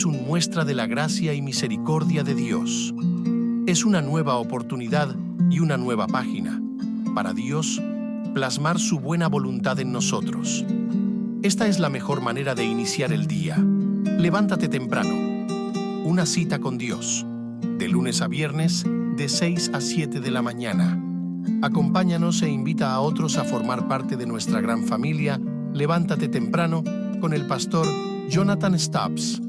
Es una muestra de la gracia y misericordia de Dios. Es una nueva oportunidad y una nueva página para Dios plasmar su buena voluntad en nosotros. Esta es la mejor manera de iniciar el día. Levántate temprano. Una cita con Dios. De lunes a viernes, de 6 a 7 de la mañana. Acompáñanos e invita a otros a formar parte de nuestra gran familia Levántate temprano con el pastor Jonathan Stubbs.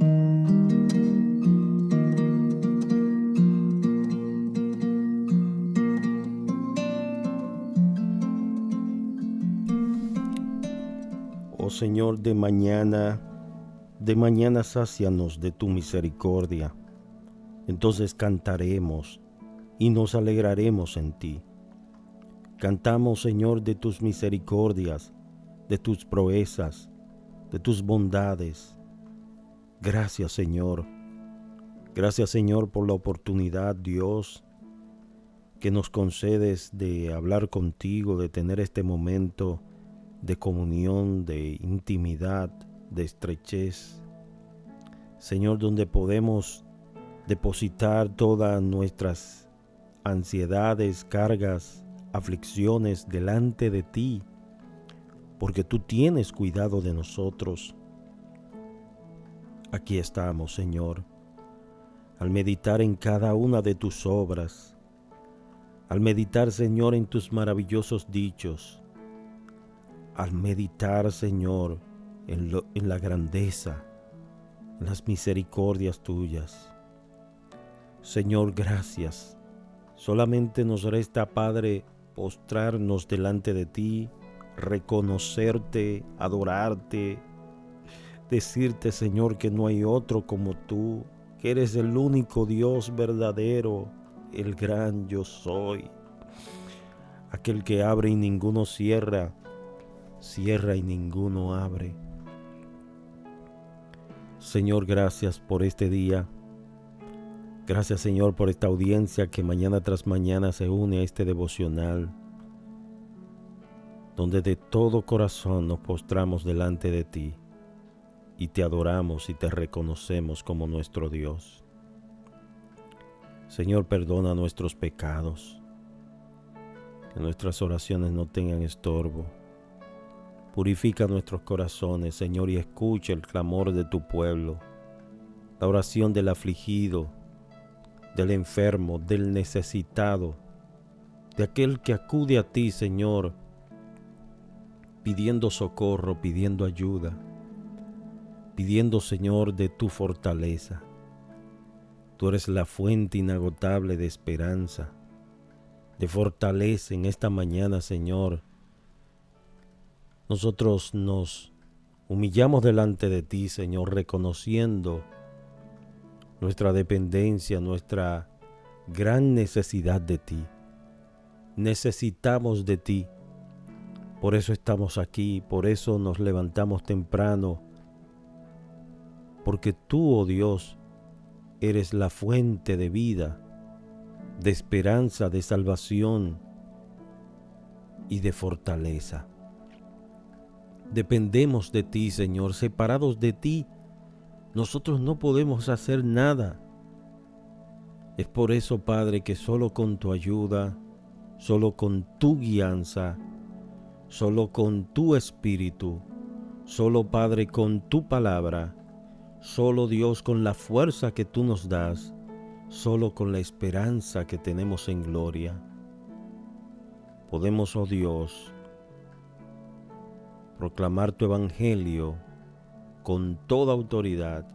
Oh Señor, de mañana sácianos de tu misericordia. Entonces cantaremos y nos alegraremos en ti. Cantamos, Señor, de tus misericordias, de tus proezas, de tus bondades. Gracias, Señor. Gracias, Señor, por la oportunidad, Dios, que nos concedes de hablar contigo, de tener este momento de comunión, de intimidad, de estrechez. Señor, donde podemos depositar todas nuestras ansiedades, cargas, aflicciones delante de ti, porque tú tienes cuidado de nosotros. Aquí estamos, Señor, al meditar en cada una de tus obras, al meditar, Señor, en tus maravillosos dichos, al meditar, Señor, en la grandeza, en las misericordias tuyas. Señor, gracias. Solamente nos resta, Padre, postrarnos delante de ti, reconocerte, adorarte, decirte, Señor, que no hay otro como tú, que eres el único Dios verdadero, el gran yo soy, aquel que abre y ninguno cierra, cierra y ninguno abre. Señor, gracias por este día. Gracias, Señor, por esta audiencia que mañana tras mañana se une a este devocional, donde de todo corazón nos postramos delante de ti y te adoramos y te reconocemos como nuestro Dios. Señor, perdona nuestros pecados, que nuestras oraciones no tengan estorbo. Purifica nuestros corazones, Señor, y escucha el clamor de tu pueblo, la oración del afligido, del enfermo, del necesitado, de aquel que acude a ti, Señor, pidiendo socorro, pidiendo ayuda, pidiendo, Señor, de tu fortaleza. Tú eres la fuente inagotable de esperanza, de fortaleza en esta mañana, Señor. Nosotros nos humillamos delante de ti, Señor, reconociendo nuestra dependencia, nuestra gran necesidad de ti. Necesitamos de ti. Por eso estamos aquí, por eso nos levantamos temprano. Porque tú, oh Dios, eres la fuente de vida, de esperanza, de salvación y de fortaleza. Dependemos de ti, Señor. Separados de ti, nosotros no podemos hacer nada. Es por eso, Padre, que solo con tu ayuda, solo con tu guianza, solo con tu espíritu, solo, Padre, con tu palabra, solo, Dios, con la fuerza que tú nos das, solo con la esperanza que tenemos en gloria, podemos, oh Dios, proclamar tu evangelio con toda autoridad,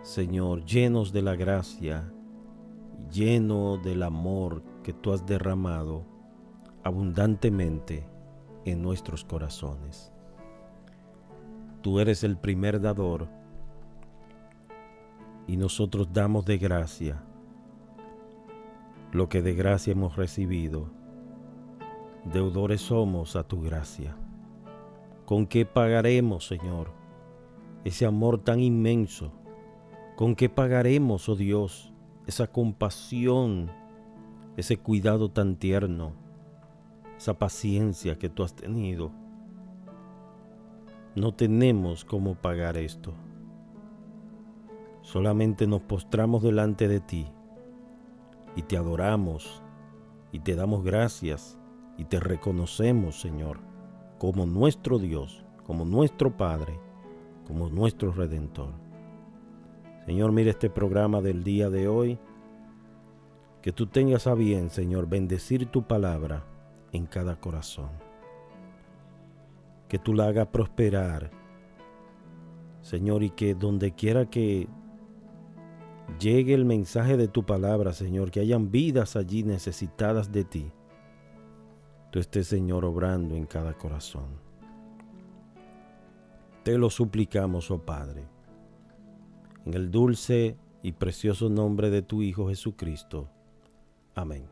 Señor, llenos de la gracia, lleno del amor que tú has derramado abundantemente en nuestros corazones. Tú eres el primer dador y nosotros damos de gracia lo que de gracia hemos recibido. Deudores somos a tu gracia. ¿Con qué pagaremos, Señor, ese amor tan inmenso? ¿Con qué pagaremos, oh Dios, esa compasión, ese cuidado tan tierno, esa paciencia que tú has tenido? No tenemos cómo pagar esto. solamente nos postramos delante de ti y te adoramos y te damos gracias y te reconocemos, Señor, como nuestro Dios, como nuestro Padre, como nuestro Redentor. Señor, mira este programa del día de hoy. Que tú tengas a bien, Señor, bendecir tu palabra en cada corazón. Que tú la hagas prosperar, Señor, y que donde quiera que llegue el mensaje de tu palabra, Señor, que hayan vidas allí necesitadas de ti, tú estés, Señor, obrando en cada corazón. Te lo suplicamos, oh Padre, en el dulce y precioso nombre de tu Hijo Jesucristo. Amén.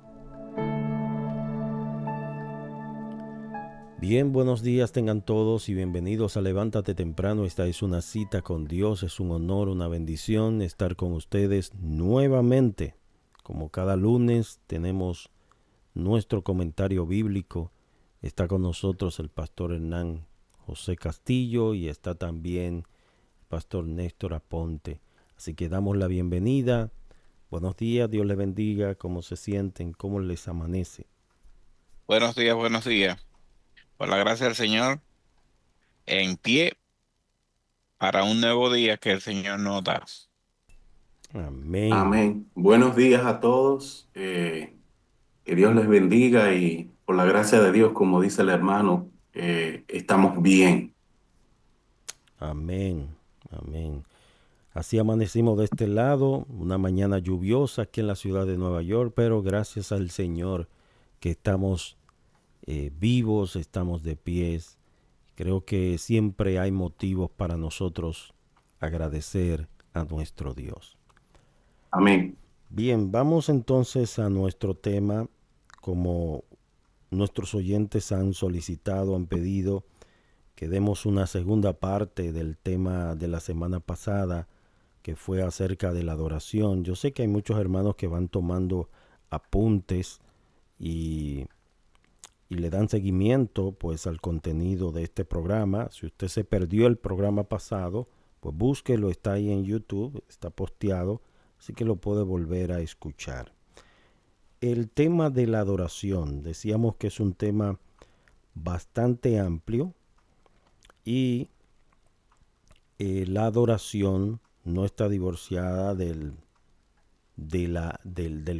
Bien, buenos días tengan todos y bienvenidos a Levántate Temprano. Esta es una cita con Dios, es un honor, una bendición estar con ustedes nuevamente. Como cada lunes tenemos nuestro comentario bíblico. Está con nosotros el pastor Hernán José Castillo y está también el pastor Néstor Aponte. Así que damos la bienvenida. Buenos días, Dios les bendiga. ¿Cómo se sienten? ¿Cómo les amanece? Buenos días, buenos días. Por la gracia del Señor, en pie para un nuevo día que el Señor nos da. Amén. Amén. Buenos días a todos. Que Dios les bendiga y por la gracia de Dios, como dice el hermano, estamos bien. Amén. Amén. Así amanecimos de este lado, una mañana lluviosa aquí en la ciudad de Nueva York, pero gracias al Señor que estamos vivos, estamos de pies. Creo que siempre hay motivos para nosotros agradecer a nuestro Dios. Amén. Bien, vamos entonces a nuestro tema. Como nuestros oyentes han solicitado, han pedido que demos una segunda parte del tema de la semana pasada, que fue acerca de la adoración. Yo sé que hay muchos hermanos que van tomando apuntes y le dan seguimiento pues al contenido de este programa. Si usted se perdió el programa pasado, pues búsquelo, está ahí en YouTube, está posteado, así que lo puede volver a escuchar. El tema de la adoración, decíamos que es un tema bastante amplio y la adoración no está divorciada del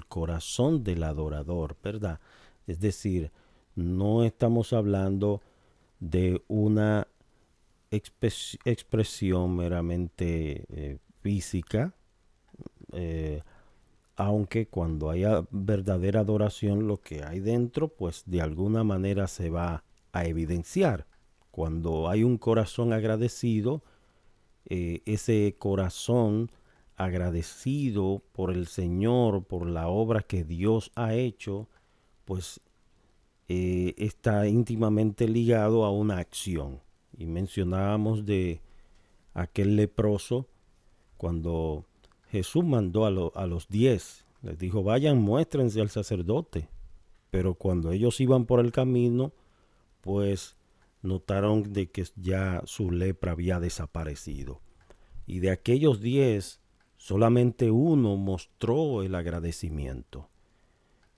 corazón del adorador, ¿verdad? Es decir, no estamos hablando de una expresión meramente física, aunque cuando haya verdadera adoración, lo que hay dentro, pues de alguna manera se va a evidenciar. Cuando hay un corazón agradecido, ese corazón agradecido por el Señor, por la obra que Dios ha hecho, pues está íntimamente ligado a una acción. Y mencionábamos de aquel leproso cuando Jesús mandó a los 10, les dijo, vayan, muéstrense al sacerdote. Pero cuando ellos iban por el camino, pues notaron de que ya su lepra había desaparecido. Y de aquellos 10, solamente uno mostró el agradecimiento.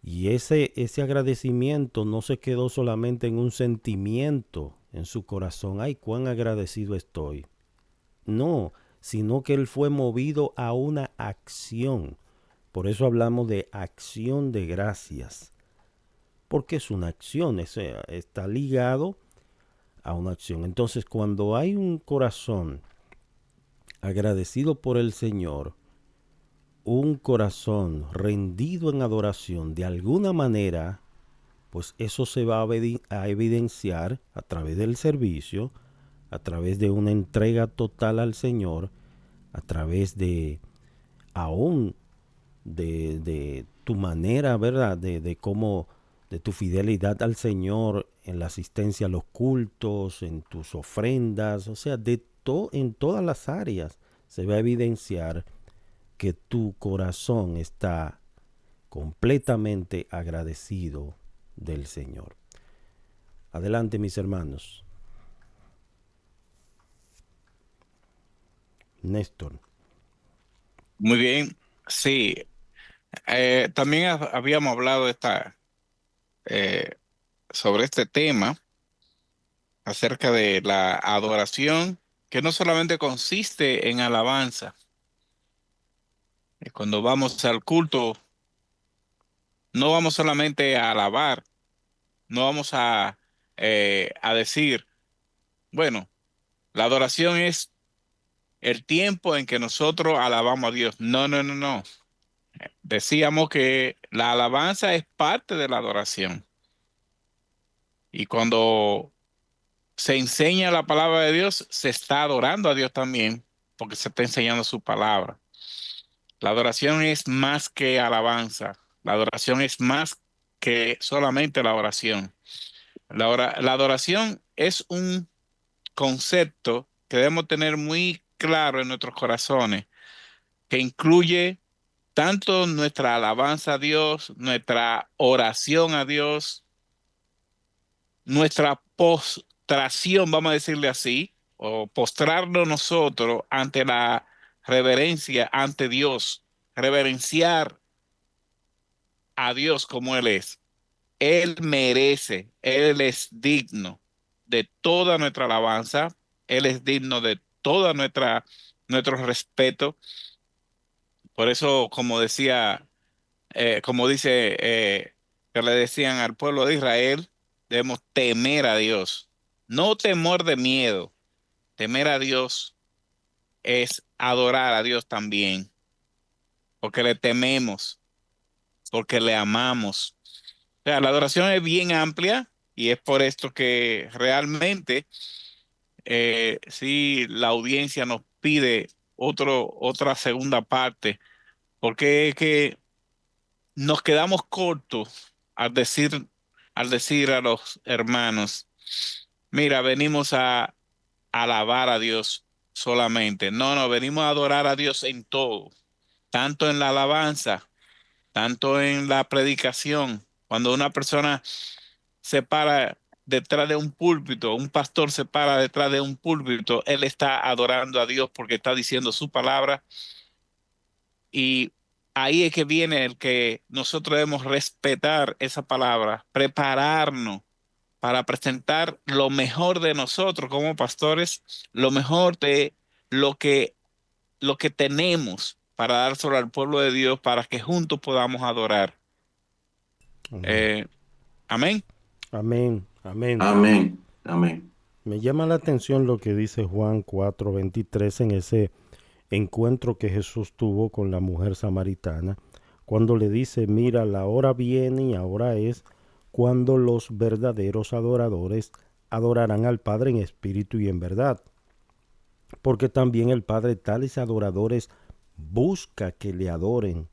Y ese agradecimiento no se quedó solamente en un sentimiento en su corazón. ¡Ay, cuán agradecido estoy! No, sino que él fue movido a una acción. Por eso hablamos de acción de gracias. Porque es una acción, está ligado a una acción. Entonces, cuando hay un corazón agradecido por el Señor, un corazón rendido en adoración, de alguna manera, pues eso se va a evidenciar a través del servicio, a través de una entrega total al Señor, a través de aún de tu manera, ¿verdad? De cómo, de tu fidelidad al Señor en la asistencia a los cultos, en tus ofrendas, o sea, en todas las áreas se va a evidenciar que tu corazón está completamente agradecido del Señor. Adelante, mis hermanos. Néstor. Muy bien. Sí, también habíamos hablado eh, sobre este tema acerca de la adoración, que no solamente consiste en alabanza. Cuando vamos al culto, no vamos solamente a alabar, no vamos a decir, bueno, la adoración es el tiempo en que nosotros alabamos a Dios. No, no, no, no. Decíamos que la alabanza es parte de la adoración. Y cuando se enseña la palabra de Dios, se está adorando a Dios también, porque se está enseñando su palabra. La adoración es más que alabanza. La adoración es más que solamente la oración. La adoración es un concepto que debemos tener muy claro en nuestros corazones, que incluye tanto nuestra alabanza a Dios, nuestra oración a Dios, nuestra postración, vamos a decirle así, o postrarnos nosotros ante la reverencia ante Dios, reverenciar a Dios como Él es. Él merece, Él es digno de toda nuestra alabanza, Él es digno de toda nuestro respeto. Por eso, como decía, como dice, que le decían al pueblo de Israel, debemos temer a Dios. No temor de miedo, temer a Dios es adorar a Dios también, porque le tememos, porque le amamos. O sea, la adoración es bien amplia y es por esto que realmente sí la audiencia nos pide otra segunda parte, porque es que nos quedamos cortos al decir a los hermanos, mira, venimos a alabar a Dios solamente. No, no, venimos a adorar a Dios en todo, tanto en la alabanza, tanto en la predicación. Cuando una persona se para detrás de un púlpito, un pastor se para detrás de un púlpito, él está adorando a Dios porque está diciendo su palabra y ahí es que viene el que nosotros debemos respetar esa palabra, prepararnos para presentar lo mejor de nosotros como pastores, lo mejor de lo que, lo que tenemos para dárselo al pueblo de Dios para que juntos podamos adorar. Amén. Eh, amén. Amén. Amén. Amén, amén. Me llama la atención lo que dice Juan 4:23 en ese encuentro que Jesús tuvo con la mujer samaritana, cuando le dice, mira, la hora viene y ahora es cuando los verdaderos adoradores adorarán al Padre en espíritu y en verdad, porque también el Padre tales adoradores busca que le adoren.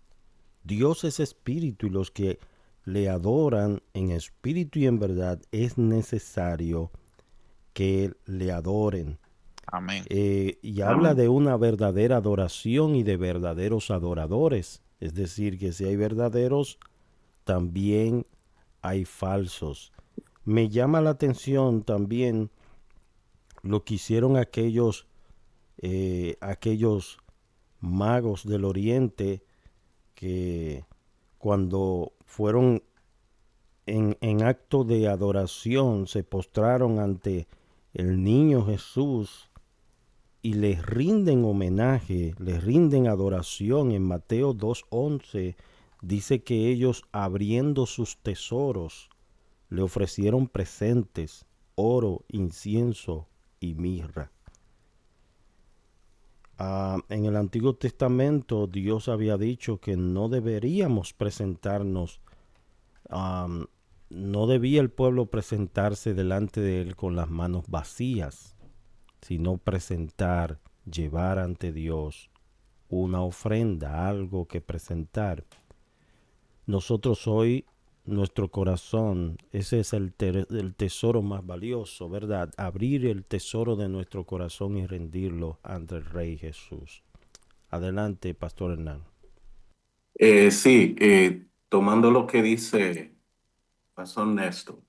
Dios es espíritu y los que le adoran en espíritu y en verdad es necesario que le adoren. Amén. Y habla Amén. de una verdadera adoración y de verdaderos adoradores. Es decir, que si hay verdaderos, también hay falsos. Me llama la atención también lo que hicieron aquellos magos del oriente que cuando fueron en acto de adoración se postraron ante el niño Jesús y les rinden homenaje, les rinden adoración. En Mateo 2:11 dice que ellos abriendo sus tesoros le ofrecieron presentes, oro, incienso y mirra. En el Antiguo Testamento Dios había dicho que no deberíamos presentarnos, um, no debía el pueblo presentarse delante de él con las manos vacías, sino presentar, llevar ante Dios una ofrenda, algo que presentar. Nosotros hoy, nuestro corazón, ese es el tesoro más valioso, ¿verdad? Abrir el tesoro de nuestro corazón y rendirlo ante el Rey Jesús. Adelante, Pastor Hernán. Sí, tomando lo que dice Pastor Néstor,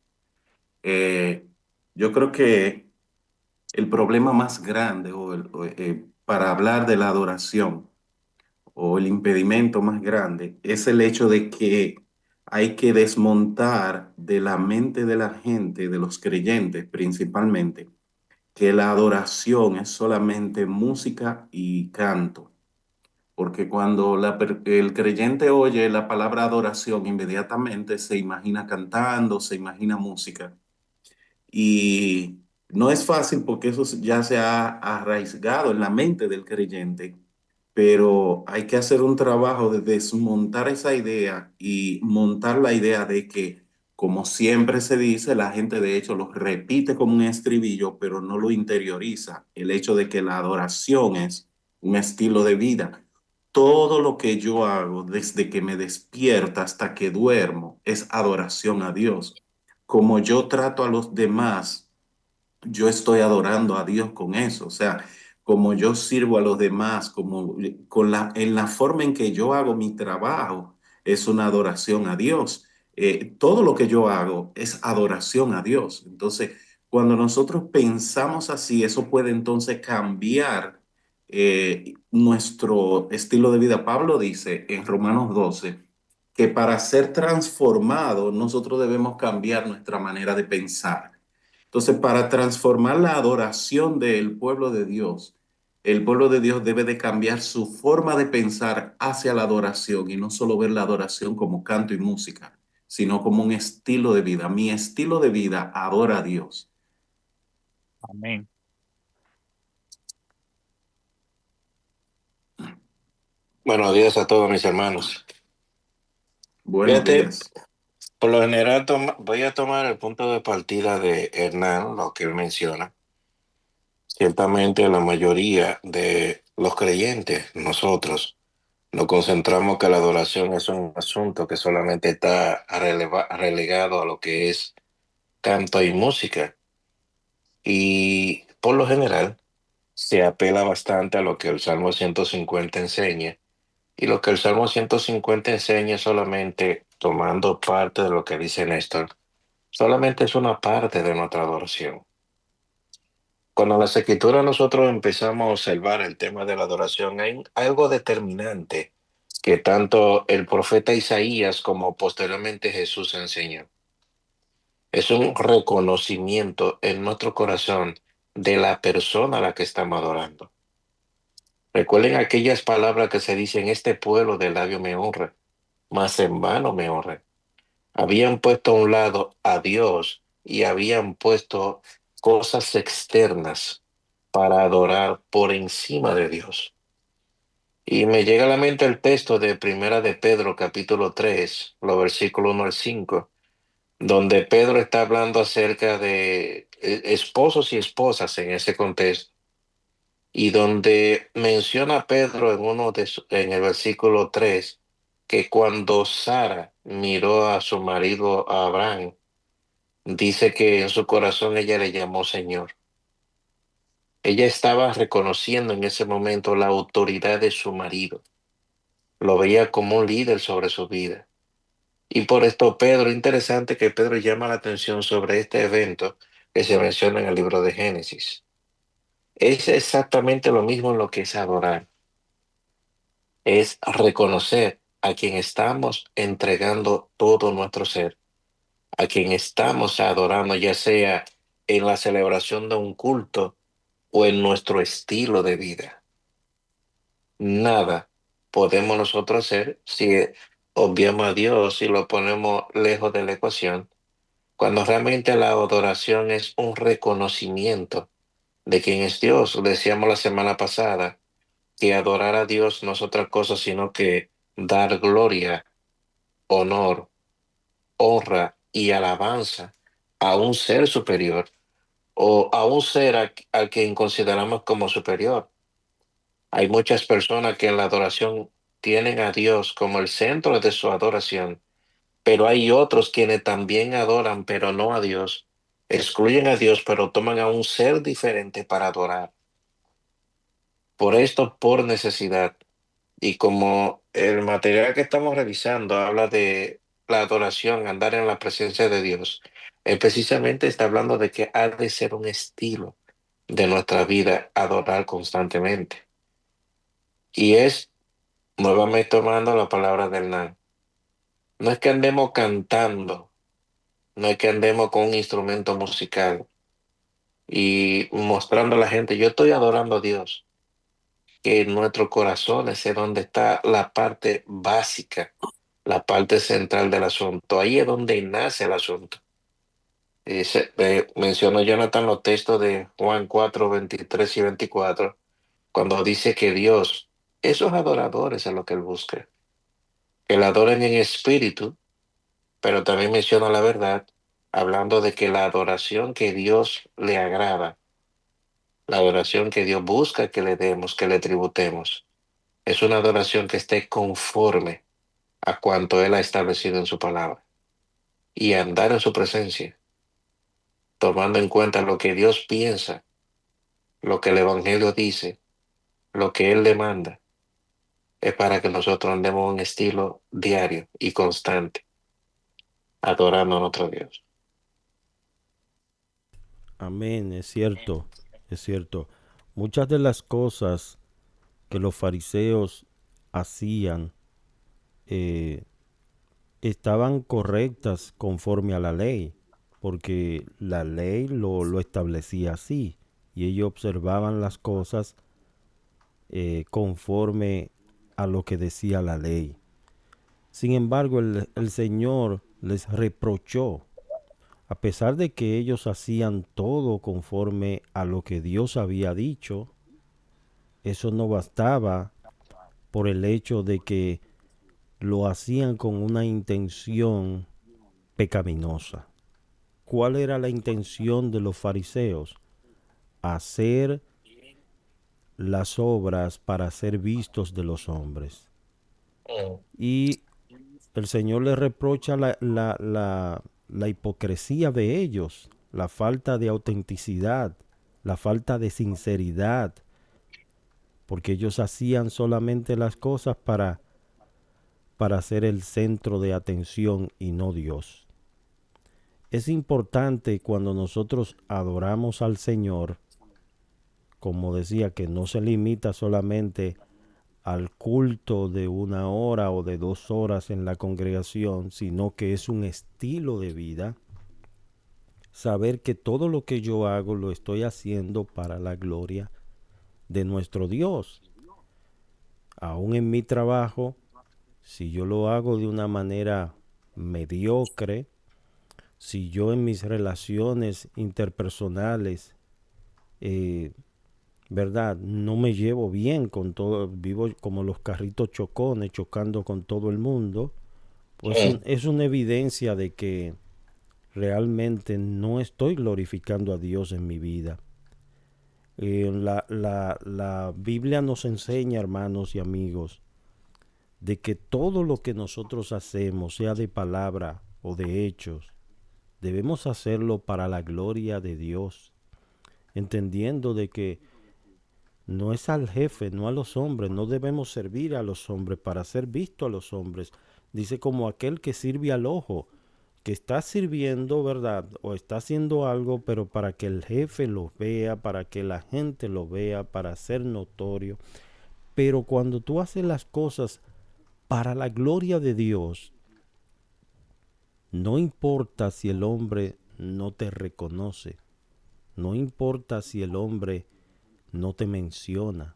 eh, yo creo que el problema más grande para hablar de la adoración o el impedimento más grande es el hecho de que hay que desmontar de la mente de la gente, de los creyentes principalmente, que la adoración es solamente música y canto. Porque cuando el creyente oye la palabra adoración, inmediatamente se imagina cantando, se imagina música. Y no es fácil porque eso ya se ha arraigado en la mente del creyente, pero hay que hacer un trabajo de desmontar esa idea y montar la idea de que, como siempre se dice, la gente de hecho lo repite como un estribillo, pero no lo interioriza. El hecho de que la adoración es un estilo de vida. Todo lo que yo hago desde que me despierto hasta que duermo es adoración a Dios. Como yo trato a los demás, yo estoy adorando a Dios con eso. O sea, como yo sirvo a los demás, como en la forma en que yo hago mi trabajo, es una adoración a Dios. Todo lo que yo hago es adoración a Dios. Entonces, cuando nosotros pensamos así, eso puede entonces cambiar nuestro estilo de vida. Pablo dice en Romanos 12 que para ser transformado nosotros debemos cambiar nuestra manera de pensar. Entonces, para transformar la adoración del pueblo de Dios, el pueblo de Dios debe de cambiar su forma de pensar hacia la adoración y no solo ver la adoración como canto y música, sino como un estilo de vida. Mi estilo de vida adora a Dios. Amén. Buenos días a todos mis hermanos. Buenos Fíjate, días. por lo general voy a tomar el punto de partida de Hernán, lo que él menciona. Ciertamente la mayoría de los creyentes, nosotros, nos concentramos que la adoración es un asunto que solamente está relegado a lo que es canto y música. Y por lo general se apela bastante a lo que el Salmo 150 enseña. Y lo que el Salmo 150 enseña solamente tomando parte de lo que dice Néstor, solamente es una parte de nuestra adoración. Cuando en las escrituras nosotros empezamos a observar el tema de la adoración, hay algo determinante que tanto el profeta Isaías como posteriormente Jesús enseña. Es un reconocimiento en nuestro corazón de la persona a la que estamos adorando. Recuerden aquellas palabras que se dicen: este pueblo de labio me honra, mas en vano me honra. Habían puesto a un lado a Dios y habían puesto cosas externas para adorar por encima de Dios. Y me llega a la mente el texto de Primera de Pedro, capítulo 3, los versículos 1 al 5, donde Pedro está hablando acerca de esposos y esposas en ese contexto, y donde menciona Pedro en el versículo 3 que cuando Sara miró a su marido a Abraham, dice que en su corazón ella le llamó Señor. Ella estaba reconociendo en ese momento la autoridad de su marido. Lo veía como un líder sobre su vida. Y por esto Pedro, interesante que Pedro llama la atención sobre este evento que se menciona en el libro de Génesis. Es exactamente lo mismo en lo que es adorar. Es reconocer a quien estamos entregando todo nuestro ser, a quien estamos adorando, ya sea en la celebración de un culto o en nuestro estilo de vida. Nada podemos nosotros hacer si obviamos a Dios y lo ponemos lejos de la ecuación, cuando realmente la adoración es un reconocimiento de quién es Dios. Decíamos la semana pasada que adorar a Dios no es otra cosa sino que dar gloria, honor, honra y alabanza a un ser superior o a un ser al quien consideramos como superior. Hay muchas personas que en la adoración tienen a Dios como el centro de su adoración, pero hay otros quienes también adoran, pero no a Dios. Excluyen a Dios, pero toman a un ser diferente para adorar. Por esto, por necesidad. Y como el material que estamos revisando habla de la adoración, andar en la presencia de Dios, precisamente está hablando de que ha de ser un estilo de nuestra vida adorar constantemente. Y es nuevamente tomando la palabra de Hernán. No es que andemos cantando, no es que andemos con un instrumento musical y mostrando a la gente, yo estoy adorando a Dios, que en nuestro corazón es donde está la parte básica, la parte central del asunto. Ahí es donde nace el asunto. Mencionó Jonathan los textos de Juan 4 23 y 24 cuando dice que Dios, esos adoradores es lo que Él busca, que le adoren en espíritu, pero también menciona la verdad, hablando de que la adoración que Dios le agrada, la adoración que Dios busca que le demos, que le tributemos, es una adoración que esté conforme a cuanto Él ha establecido en su palabra y andar en su presencia, tomando en cuenta lo que Dios piensa, lo que el Evangelio dice, lo que Él demanda, es para que nosotros andemos en un estilo diario y constante, adorando a nuestro Dios. Amén, es cierto, es cierto. Muchas de las cosas que los fariseos hacían eh, estaban correctas conforme a la ley, porque la ley lo establecía así, y ellos observaban las cosas conforme a lo que decía la ley. Sin embargo, el Señor les reprochó, a pesar de que ellos hacían todo conforme a lo que Dios había dicho, eso no bastaba por el hecho de que lo hacían con una intención pecaminosa. ¿Cuál era la intención de los fariseos? Hacer las obras para ser vistos de los hombres. Y el Señor les reprocha la hipocresía de ellos, la falta de autenticidad, la falta de sinceridad, porque ellos hacían solamente las cosas para ser el centro de atención y no Dios. Es importante cuando nosotros adoramos al Señor, como decía, que no se limita solamente al culto de 1 hora o de 2 horas en la congregación, sino que es un estilo de vida. Saber que todo lo que yo hago lo estoy haciendo para la gloria de nuestro Dios. Aún en mi trabajo, si yo lo hago de una manera mediocre, si yo en mis relaciones interpersonales, ¿verdad? No me llevo bien con todo, vivo como los carritos chocones, chocando con todo el mundo, pues es una evidencia de que realmente no estoy glorificando a Dios en mi vida. La Biblia nos enseña, hermanos y amigos, de que todo lo que nosotros hacemos, sea de palabra o de hechos, debemos hacerlo para la gloria de Dios, entendiendo de que no es al jefe, no a los hombres, no debemos servir a los hombres para ser visto a los hombres. Dice como aquel que sirve al ojo, que está sirviendo, ¿verdad? O está haciendo algo, pero para que el jefe lo vea, para que la gente lo vea, para ser notorio. Pero cuando tú haces las cosas para la gloria de Dios, no importa si el hombre no te reconoce, no importa si el hombre no te menciona.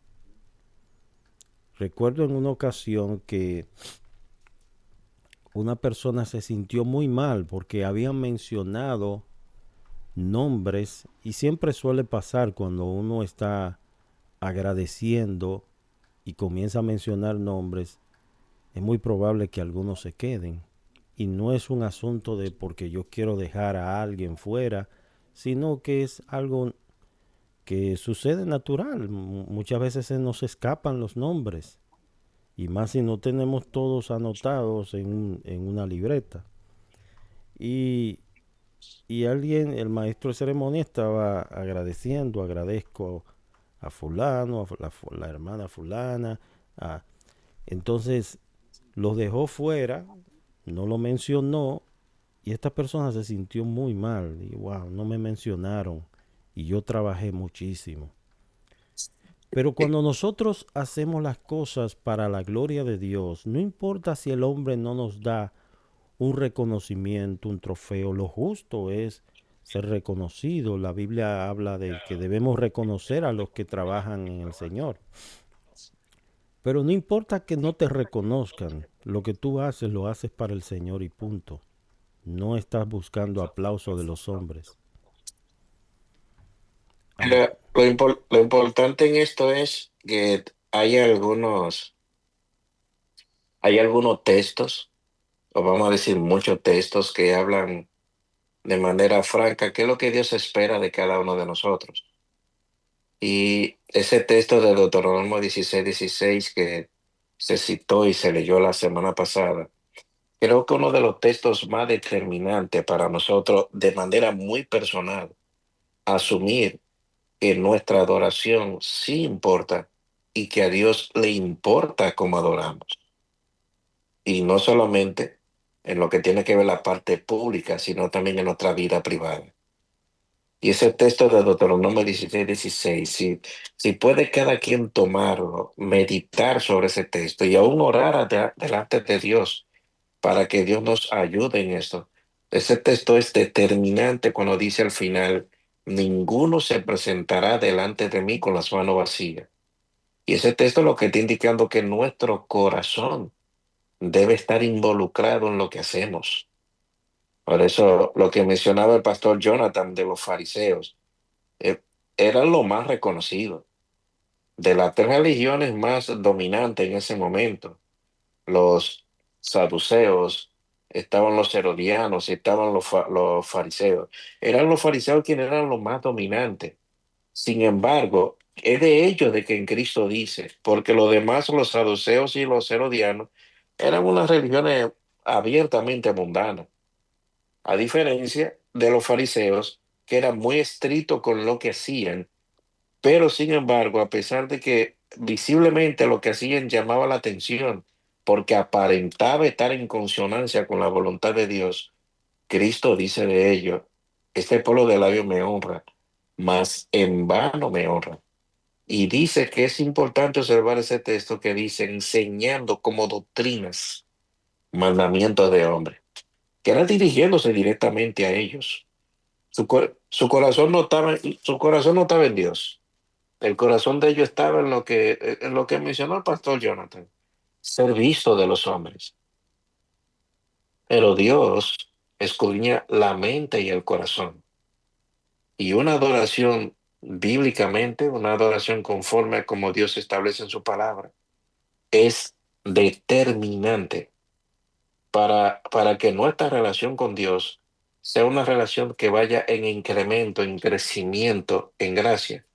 Recuerdo en una ocasión que una persona se sintió muy mal porque habían mencionado nombres, y siempre suele pasar cuando uno está agradeciendo y comienza a mencionar nombres, es muy probable que algunos se queden. Y no es un asunto de porque yo quiero dejar a alguien fuera, sino que es algo que sucede natural. Muchas veces se nos escapan los nombres, y más si no tenemos todos anotados en una libreta. Y, y alguien, el maestro de ceremonia, estaba agradeciendo, agradezco a fulano, la hermana fulana. Entonces los dejó fuera, no lo mencionó, y esta persona se sintió muy mal. Y wow, no me mencionaron y yo trabajé muchísimo. Pero cuando nosotros hacemos las cosas para la gloria de Dios, no importa si el hombre no nos da un reconocimiento, un trofeo, lo justo es ser reconocido. La Biblia habla de que debemos reconocer a los que trabajan en el Señor. Pero no importa que no te reconozcan, lo que tú haces lo haces para el Señor y punto. No estás buscando aplauso de los hombres. Am- Lo importante en esto es que hay algunos textos, o vamos a decir muchos textos que hablan de manera franca qué es lo que Dios espera de cada uno de nosotros. Y ese texto de Deuteronomio 16:16 que se citó y se leyó la semana pasada, creo que uno de los textos más determinantes para nosotros de manera muy personal, asumir que nuestra adoración sí importa y que a Dios le importa cómo adoramos. Y no solamente en lo que tiene que ver la parte pública, sino también en nuestra vida privada. Y ese texto de Deuteronomio 16:16, si puede cada quien tomarlo, meditar sobre ese texto y aún orar delante de Dios para que Dios nos ayude en esto. Ese texto es determinante cuando dice al final, ninguno se presentará delante de mí con las manos vacías. Y ese texto lo que está indicando que nuestro corazón debe estar involucrado en lo que hacemos. Por eso lo que mencionaba el pastor Jonathan de los fariseos, eh, eran lo más reconocido. De las tres religiones más dominantes en ese momento, los saduceos, estaban los herodianos, estaban los fariseos. Eran los fariseos quienes eran los más dominantes. Sin embargo, es de ellos de que en Cristo dice, porque los demás, los saduceos y los herodianos, eran unas religiones abiertamente mundanas, a diferencia de los fariseos, que eran muy estrictos con lo que hacían, pero sin embargo, a pesar de que visiblemente lo que hacían llamaba la atención, porque aparentaba estar en consonancia con la voluntad de Dios, Cristo dice de ellos, este pueblo de labios me honra, mas en vano me honra. Y dice que es importante observar ese texto que dice enseñando como doctrinas mandamientos de hombre, que era dirigiéndose directamente a ellos. Su corazón no estaba, su corazón no estaba en Dios. El corazón de ellos estaba en lo que mencionó el pastor Jonathan, ser visto de los hombres. Pero Dios escudriña la mente y el corazón. Y una adoración bíblicamente, una adoración conforme a como Dios establece en su palabra, es determinante para que nuestra relación con Dios sea una relación que vaya en incremento, en crecimiento, en gracia.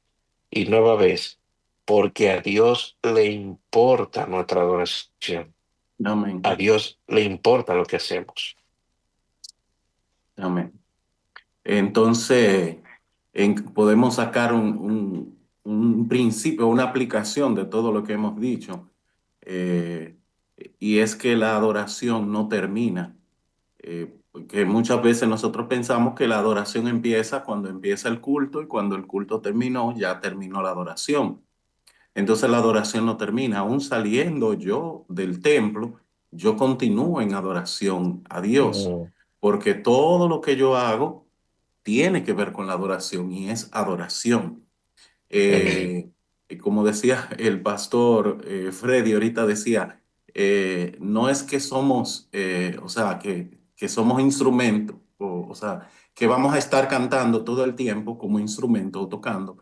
Y nueva vez, porque a Dios le importa nuestra adoración. A Amén. Dios le importa lo que hacemos. Amén. Entonces, podemos sacar un principio, una aplicación de todo lo que hemos dicho, eh, y es que la adoración no termina, porque muchas veces nosotros pensamos que la adoración empieza cuando empieza el culto y cuando el culto terminó, ya terminó la adoración. Entonces la adoración no termina, aún saliendo yo del templo, yo continúo en adoración a Dios, Mm, porque todo lo que yo hago tiene que ver con la adoración y es adoración. amén. Y como decía el pastor Freddy, ahorita decía, no es que somos, o sea, que somos instrumentos, o sea, que vamos a estar cantando todo el tiempo como instrumento o tocando,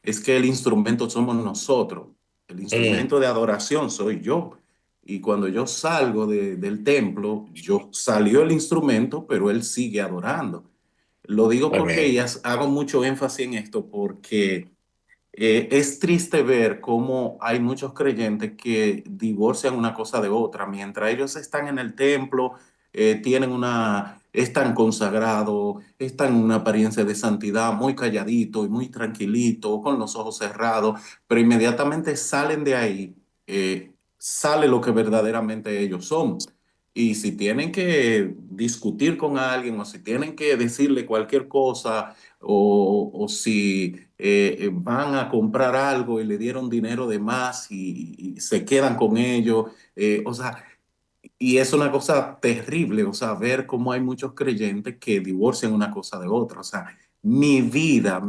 es que el instrumento somos nosotros, el Mm, instrumento de adoración soy yo. Y cuando yo salgo del templo, yo salió el instrumento, pero él sigue adorando. Lo digo porque amén. hago mucho énfasis en esto porque es triste ver cómo hay muchos creyentes que divorcian una cosa de otra. Mientras ellos están en el templo, están consagrados, están en una apariencia de santidad, muy calladito y muy tranquilito, con los ojos cerrados, pero inmediatamente salen de ahí, sale lo que verdaderamente ellos son. Y si tienen que discutir con alguien o si tienen que decirle cualquier cosa o si van a comprar algo y le dieron dinero de más y se quedan con ello, o sea, y es una cosa terrible, o sea, ver cómo hay muchos creyentes que divorcian una cosa de otra. O sea, mi vida,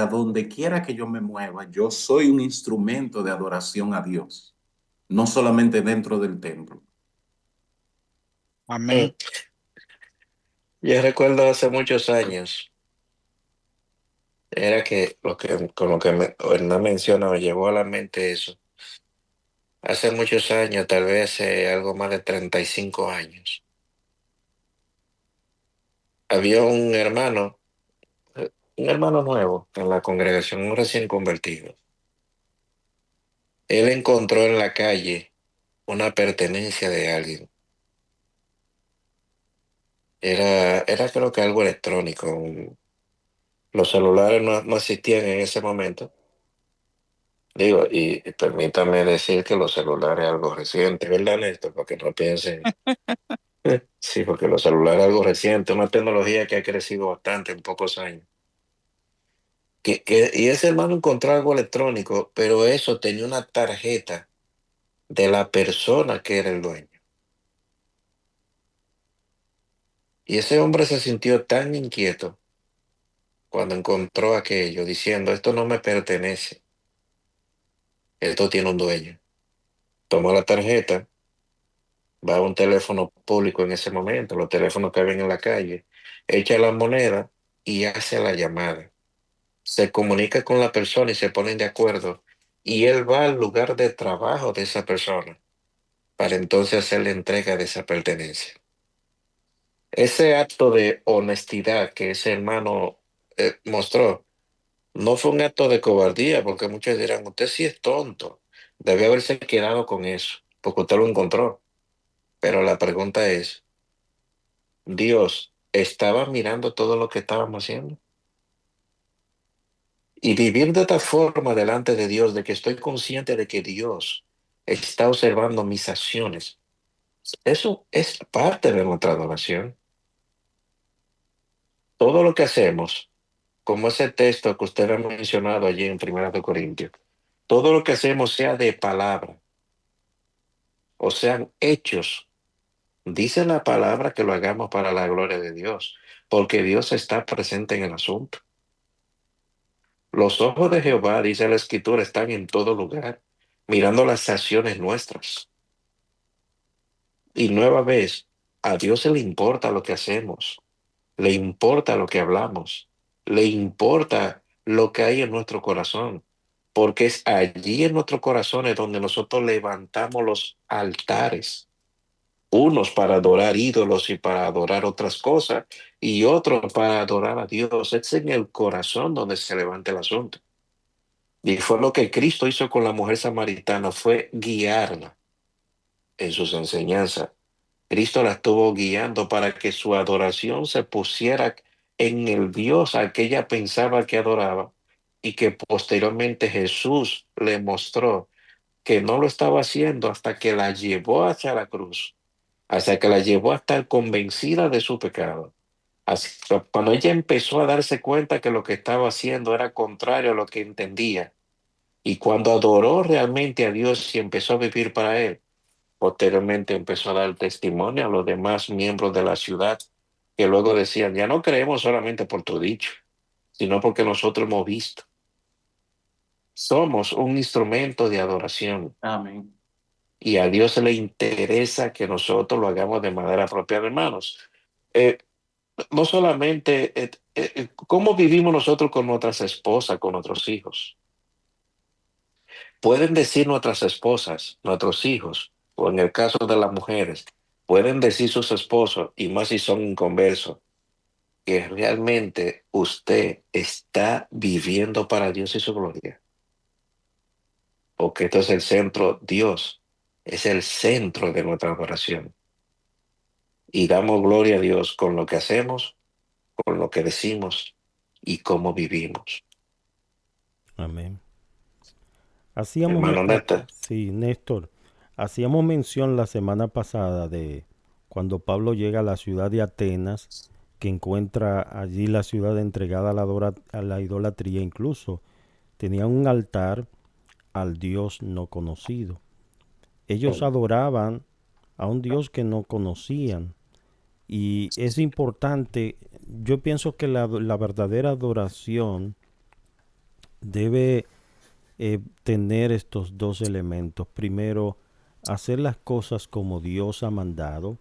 donde quiera que yo me mueva, yo soy un instrumento de adoración a Dios, no solamente dentro del templo. Mm. Amén. Yo recuerdo hace muchos años, era que con lo que Hernán menciona me llevó a la mente eso. Hace muchos años, tal vez algo más de 35 años, había un hermano nuevo en la congregación, un recién convertido. Él encontró en la calle una pertenencia de alguien. Era creo que algo electrónico. Los celulares no existían en ese momento. Digo, y permítame decir que los celulares es algo reciente, ¿verdad, Néstor? Porque no piensen. Sí, porque los celulares es algo reciente, una tecnología que ha crecido bastante en pocos años. Y ese hermano encontró algo electrónico, pero eso tenía una tarjeta de la persona que era el dueño. Y ese hombre se sintió tan inquieto cuando encontró aquello, diciendo, esto no me pertenece, esto tiene un dueño. Tomó la tarjeta, va a un teléfono público en ese momento, los teléfonos que ven en la calle, echa la moneda y hace la llamada. Se comunica con la persona y se ponen de acuerdo. Y él va al lugar de trabajo de esa persona para entonces hacer la entrega de esa pertenencia. Ese acto de honestidad que ese hermano mostró no fue un acto de cobardía, porque muchos dirán, usted sí es tonto, debe haberse quedado con eso, porque usted lo encontró. Pero la pregunta es, Dios estaba mirando todo lo que estábamos haciendo. Y vivir de tal forma delante de Dios, de que estoy consciente de que Dios está observando mis acciones, eso es parte de nuestra adoración. Todo lo que hacemos, como ese texto que usted ha mencionado allí en Primera de Corintios, todo lo que hacemos, sea de palabra o sean hechos, dice la palabra que lo hagamos para la gloria de Dios, porque Dios está presente en el asunto. Los ojos de Jehová, dice la Escritura, están en todo lugar, mirando las acciones nuestras. Y nueva vez, a Dios se le importa lo que hacemos, le importa lo que hablamos, le importa lo que hay en nuestro corazón, porque es allí en nuestros corazones donde nosotros levantamos los altares, unos para adorar ídolos y para adorar otras cosas, y otros para adorar a Dios. Es en el corazón donde se levanta el asunto. Y fue lo que Cristo hizo con la mujer samaritana, fue guiarla en sus enseñanzas. Cristo la estuvo guiando para que su adoración se pusiera en el Dios al que ella pensaba que adoraba y que posteriormente Jesús le mostró que no lo estaba haciendo hasta que la llevó hacia la cruz, hasta que la llevó a estar convencida de su pecado. Así, cuando ella empezó a darse cuenta que lo que estaba haciendo era contrario a lo que entendía, y cuando adoró realmente a Dios y empezó a vivir para Él, posteriormente empezó a dar testimonio a los demás miembros de la ciudad, que luego decían, ya no creemos solamente por tu dicho, sino porque nosotros hemos visto. Somos un instrumento de adoración Amén. y a Dios le interesa que nosotros lo hagamos de manera apropiada, hermanos. Eh, no solamente, ¿cómo vivimos nosotros con nuestras esposas, con nuestros hijos? Pueden decir nuestras esposas, nuestros hijos, o en el caso de las mujeres, pueden decir sus esposos, y más si son inconversos, que realmente usted está viviendo para Dios y su gloria. Porque esto es el centro, Dios es el centro de nuestra adoración. Y damos gloria a Dios con lo que hacemos, con lo que decimos y cómo vivimos. Amén. Hacíamos, Hermano Neta, sí, Néstor, hacíamos mención la semana pasada de cuando Pablo llega a la ciudad de Atenas, que encuentra allí la ciudad entregada a la idolatría, incluso tenía un altar al Dios no conocido. Ellos adoraban a un Dios que no conocían. Y es importante, yo pienso que la verdadera adoración debe tener estos dos elementos. Primero, hacer las cosas como Dios ha mandado.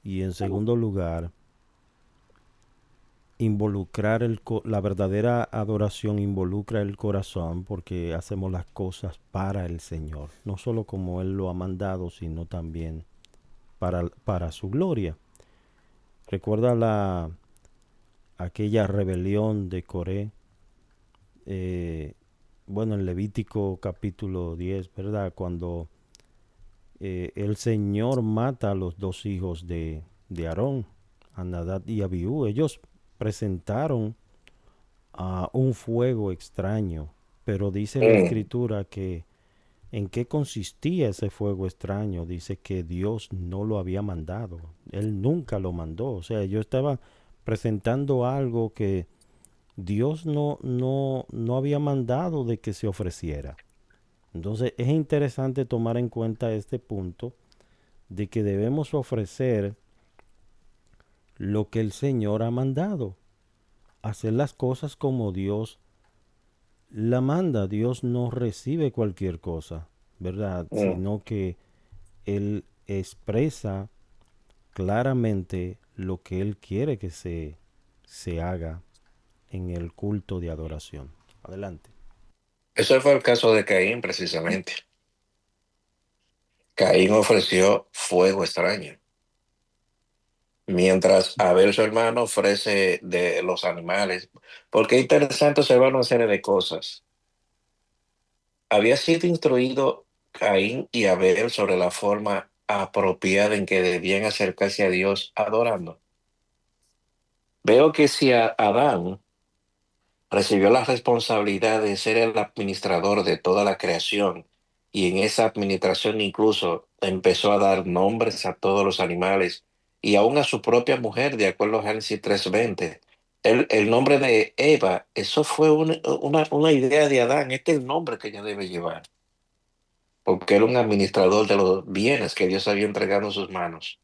Y en segundo lugar, la verdadera adoración involucra el corazón porque hacemos las cosas para el Señor. No solo como Él lo ha mandado, sino también para su gloria. Recuerda aquella rebelión de Coré, bueno, en Levítico capítulo 10, ¿verdad? Cuando el Señor mata a los dos hijos de Aarón, a Nadab y Abiú. Ellos presentaron a un fuego extraño, pero dice la Mm. escritura que en qué consistía ese fuego extraño. Dice que Dios no lo había mandado, Él nunca lo mandó. O sea, yo estaba presentando algo que Dios no había mandado de que se ofreciera. Entonces es interesante tomar en cuenta este punto de que debemos ofrecer lo que el Señor ha mandado, hacer las cosas como Dios la manda. Dios no recibe cualquier cosa, ¿verdad? Mm. Sino que Él expresa claramente lo que Él quiere que se haga en el culto de adoración. Adelante. Ese fue el caso de Caín, precisamente. Caín ofreció fuego extraño, mientras Abel, su hermano, ofrece de los animales. Porque es interesante observar una serie de cosas. Había sido instruido Caín y Abel sobre la forma apropiada en que debían acercarse a Dios adorando. Veo que si Adán recibió la responsabilidad de ser el administrador de toda la creación y en esa administración incluso empezó a dar nombres a todos los animales y aún a su propia mujer, de acuerdo a Génesis 3:20. El nombre de Eva, eso fue una idea de Adán, este es el nombre que ella debe llevar, porque era un administrador de los bienes que Dios había entregado en sus manos.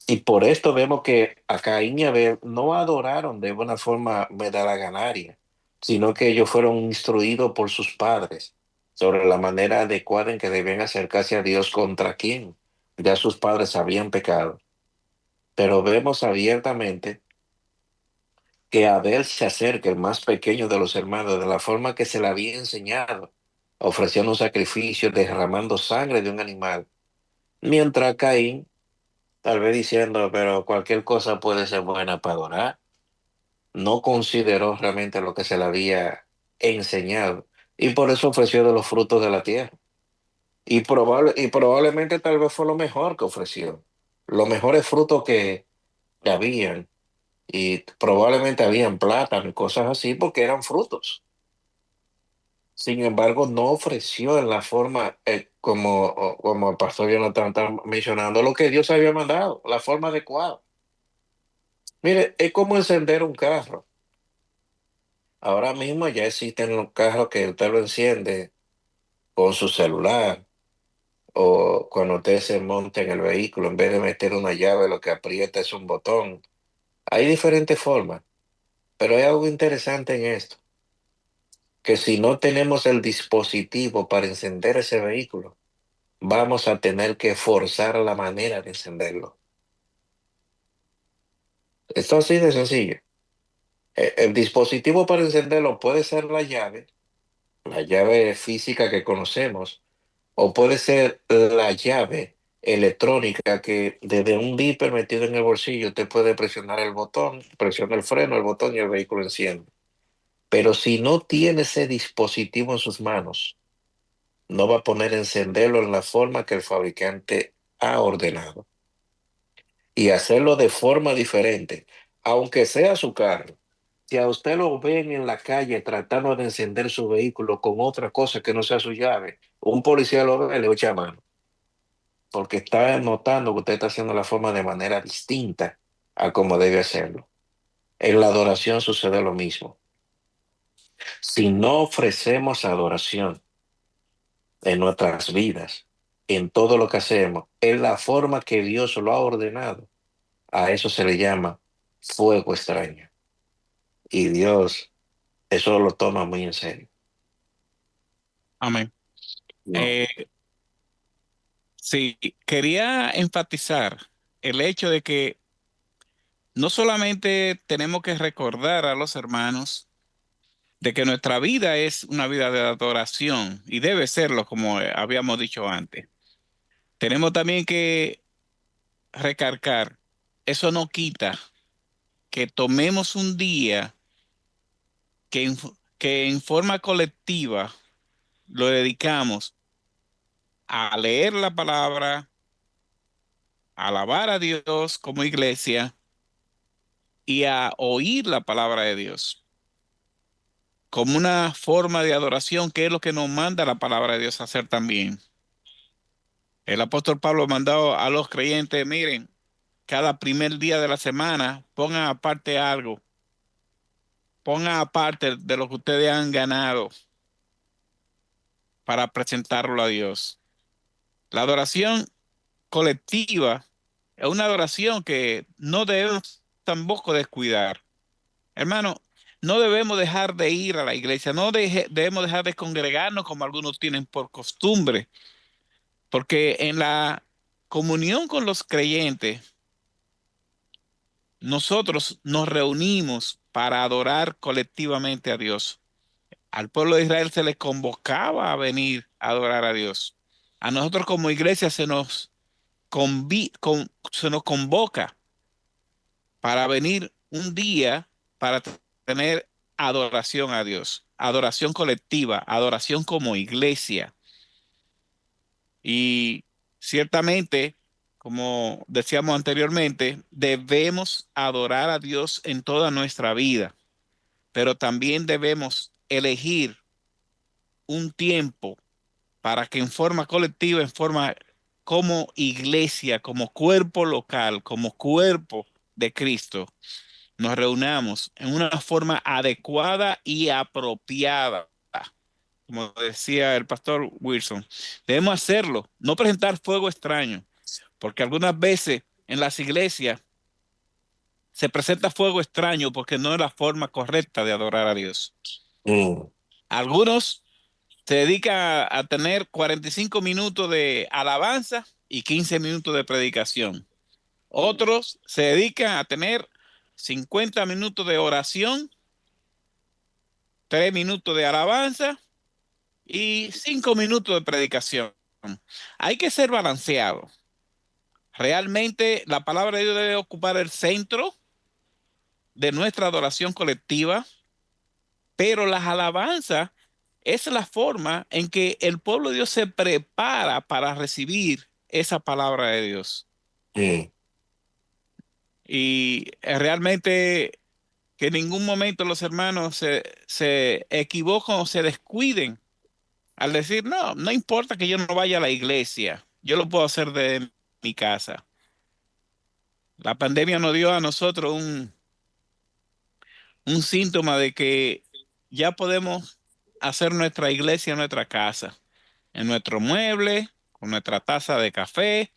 Y por esto vemos que a Caín y Abel no adoraron de una forma medalaganaria, sino que ellos fueron instruidos por sus padres sobre la manera adecuada en que debían acercarse a Dios contra quién. Ya sus padres habían pecado. Pero vemos abiertamente que Abel se acerca, el más pequeño de los hermanos, de la forma que se le había enseñado, ofreciendo un sacrificio, derramando sangre de un animal, mientras Caín, tal vez diciendo, pero cualquier cosa puede ser buena para adorar, no consideró realmente lo que se le había enseñado y por eso ofreció de los frutos de la tierra. Y probablemente tal vez fue lo mejor que ofreció, los mejores frutos que habían, y probablemente habían plátano y cosas así porque eran frutos. Sin embargo, no ofreció en la forma como el pastor Jonathan está mencionando lo que Dios había mandado, la forma adecuada. Mire, es como encender un carro. Ahora mismo ya existen los carros que usted lo enciende con su celular o cuando usted se monta en el vehículo, en vez de meter una llave, lo que aprieta es un botón. Hay diferentes formas, pero hay algo interesante en esto, que si no tenemos el dispositivo para encender ese vehículo, vamos a tener que forzar la manera de encenderlo. Esto así de sencillo. El dispositivo para encenderlo puede ser la llave física que conocemos, o puede ser la llave electrónica que desde un dipper metido en el bolsillo usted puede presionar el botón, presiona el freno, el botón y el vehículo enciende. Pero si no tiene ese dispositivo en sus manos, no va a poder encenderlo en la forma que el fabricante ha ordenado y hacerlo de forma diferente, aunque sea su carro. Si a usted lo ven en la calle tratando de encender su vehículo con otra cosa que no sea su llave, un policía lo ve y le echa mano. porque está notando que usted está haciendo la forma de manera distinta a como debe hacerlo. En la adoración sucede lo mismo. Si no ofrecemos adoración en nuestras vidas, en todo lo que hacemos, en la forma que Dios lo ha ordenado, a eso se le llama fuego extraño. Y Dios eso lo toma muy en serio. Amén. No. Eh, sí, quería enfatizar el hecho de que no solamente tenemos que recordar a los hermanos de que nuestra vida es una vida de adoración y debe serlo, como habíamos dicho antes. Tenemos también que recargar, eso no quita que tomemos un día que en forma colectiva lo dedicamos a leer la palabra, a alabar a Dios como iglesia y a oír la palabra de Dios como una forma de adoración, que es lo que nos manda la palabra de Dios a hacer también. El apóstol Pablo mandó a los creyentes, miren, cada primer día de la semana pongan aparte algo, pongan aparte de lo que ustedes han ganado para presentarlo a Dios. La adoración colectiva es una adoración que no debemos tampoco descuidar. Hermano, no debemos dejar de ir a la iglesia, debemos dejar de congregarnos como algunos tienen por costumbre, porque en la comunión con los creyentes, nosotros nos reunimos para adorar colectivamente a Dios. Al pueblo de Israel se les convocaba a venir a adorar a Dios. A nosotros como iglesia se nos convoca para venir un día para tener adoración a Dios, adoración colectiva, adoración como iglesia. Y ciertamente, como decíamos anteriormente, debemos adorar a Dios en toda nuestra vida, pero también debemos elegir un tiempo para que en forma colectiva, en forma como iglesia, como cuerpo local, como cuerpo de Cristo, nos reunamos en una forma adecuada y apropiada. Como decía el pastor Wilson, debemos hacerlo, no presentar fuego extraño, porque algunas veces en las iglesias se presenta fuego extraño porque no es la forma correcta de adorar a Dios. Mm, Algunos se dedican a tener 45 minutos de alabanza y 15 minutos de predicación. Otros se dedican a tener 50 minutos de oración, 3 minutos de alabanza y 5 minutos de predicación. Hay que ser balanceado. Realmente la palabra de Dios debe ocupar el centro de nuestra adoración colectiva, pero las alabanzas es la forma en que el pueblo de Dios se prepara para recibir esa palabra de Dios. mm, Y realmente que en ningún momento los hermanos se equivocan o se descuiden al decir, no, no importa que yo no vaya a la iglesia, yo lo puedo hacer de mi casa. La pandemia nos dio a nosotros un síntoma de que ya podemos hacer nuestra iglesia en nuestra casa, en nuestro mueble, con nuestra taza de café,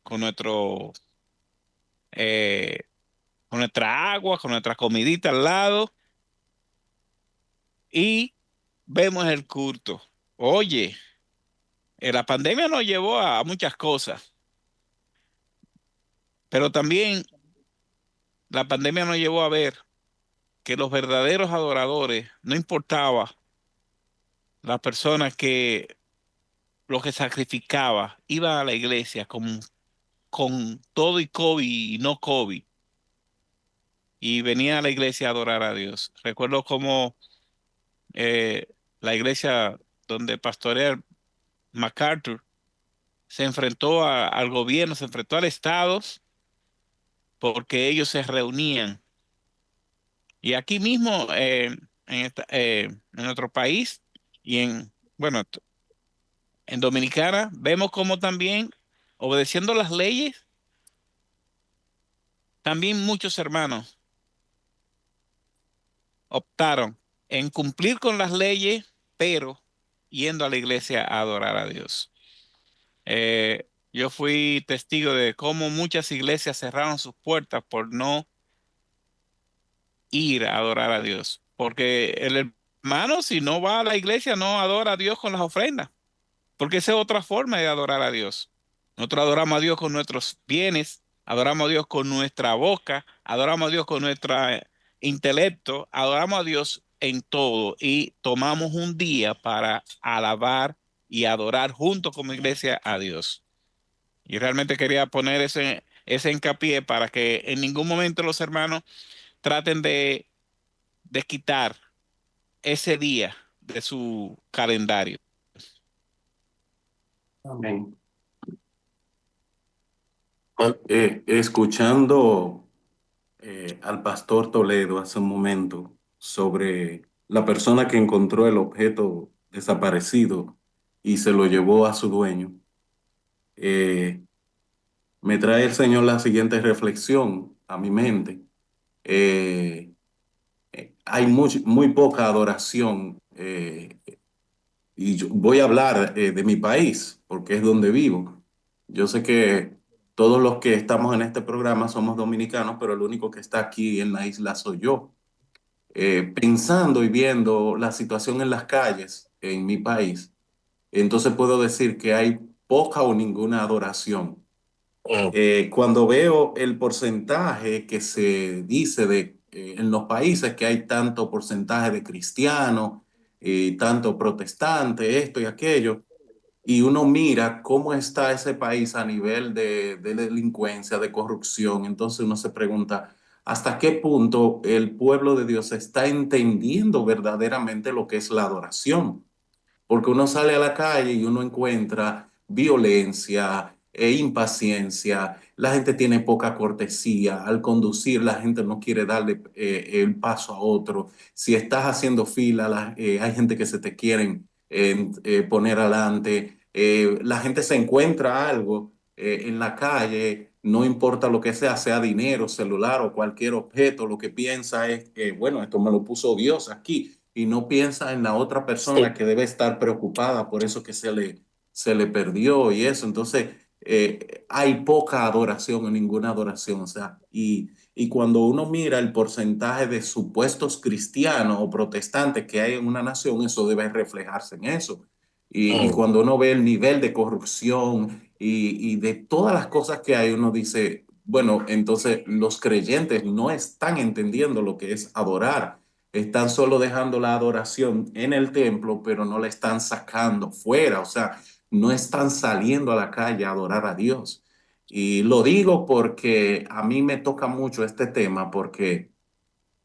con eh, con nuestra agua, con nuestra comidita al lado y vemos el culto. Oye, la pandemia nos llevó a muchas cosas, pero también la pandemia nos llevó a ver que los verdaderos adoradores, no importaba las personas que lo que sacrificaba, iban a la iglesia con todo y COVID y no COVID, y venían a la iglesia a adorar a Dios. Recuerdo cómo eh, la iglesia donde pastorea MacArthur se enfrentó al gobierno, se enfrentó al Estado porque ellos se reunían. Y aquí mismo en nuestro país y bueno, en Dominicana vemos como también obedeciendo las leyes, también muchos hermanos optaron en cumplir con las leyes, pero yendo a la iglesia a adorar a Dios. Yo fui testigo de cómo muchas iglesias cerraron sus puertas por no ir a adorar a Dios. Porque el hermano, si no va a la iglesia, no adora a Dios con las ofrendas. Porque esa es otra forma de adorar a Dios. Nosotros adoramos a Dios con nuestros bienes, adoramos a Dios con nuestra boca, adoramos a Dios con nuestro intelecto, adoramos a Dios en todo y tomamos un día para alabar y adorar junto como iglesia a Dios. Y realmente quería poner ese hincapié para que en ningún momento los hermanos traten de quitar ese día de su calendario. Amén. Escuchando al pastor Toledo hace un momento sobre la persona que encontró el objeto desaparecido y se lo llevó a su dueño, eh, me trae el Señor la siguiente reflexión a mi mente. Eh, Hay muy poca adoración y yo voy a hablar de mi país porque es donde vivo. Yo sé que todos los que estamos en este programa somos dominicanos, pero el único que está aquí en la isla soy yo. Pensando y viendo la situación en las calles en mi país, entonces puedo decir que hay poca o ninguna adoración. Mm, Cuando veo el porcentaje que se dice en los países que hay tanto porcentaje de cristianos, tanto protestantes, esto y aquello, y uno mira cómo está ese país a nivel de delincuencia, de corrupción, entonces uno se pregunta, ¿hasta qué punto el pueblo de Dios está entendiendo verdaderamente lo que es la adoración? Porque uno sale a la calle y uno encuentra violencia e impaciencia, la gente tiene poca cortesía, al conducir la gente no quiere darle el paso a otro, si estás haciendo fila, hay gente que se te quieren poner adelante, la gente se encuentra algo en la calle, no importa lo que sea, sea dinero, celular o cualquier objeto, lo que piensa es que, bueno, esto me lo puso Dios aquí y no piensa en la otra persona sí. que debe estar preocupada por eso que se le perdió y eso. Entonces, hay poca adoración o ninguna adoración. O sea, y cuando uno mira el porcentaje de supuestos cristianos o protestantes que hay en una nación, eso debe reflejarse en eso. Y Mm, cuando uno ve el nivel de corrupción y de todas las cosas que hay, uno dice, bueno, entonces los creyentes no están entendiendo lo que es adorar, están solo dejando la adoración en el templo, pero no la están sacando fuera, o sea, no están saliendo a la calle a adorar a Dios. Y lo digo porque a mí me toca mucho este tema, porque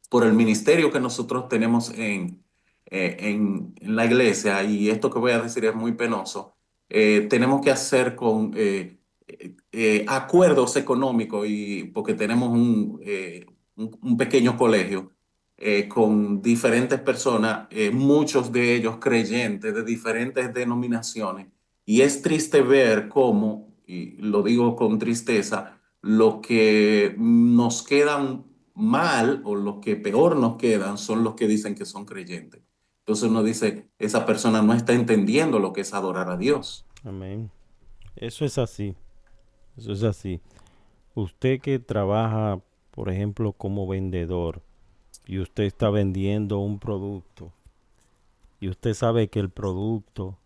por el ministerio que nosotros tenemos en la iglesia, y esto que voy a decir es muy penoso, tenemos que hacer con acuerdos económicos y porque tenemos un pequeño colegio con diferentes personas, muchos de ellos creyentes de diferentes denominaciones, y es triste ver cómo, y lo digo con tristeza, lo que nos quedan mal o los que peor nos quedan son los que dicen que son creyentes. Entonces uno dice, esa persona no está entendiendo lo que es adorar a Dios. Amén. Eso es así. Eso es así. Usted que trabaja, por ejemplo, como vendedor y usted está vendiendo un producto y usted sabe que el producto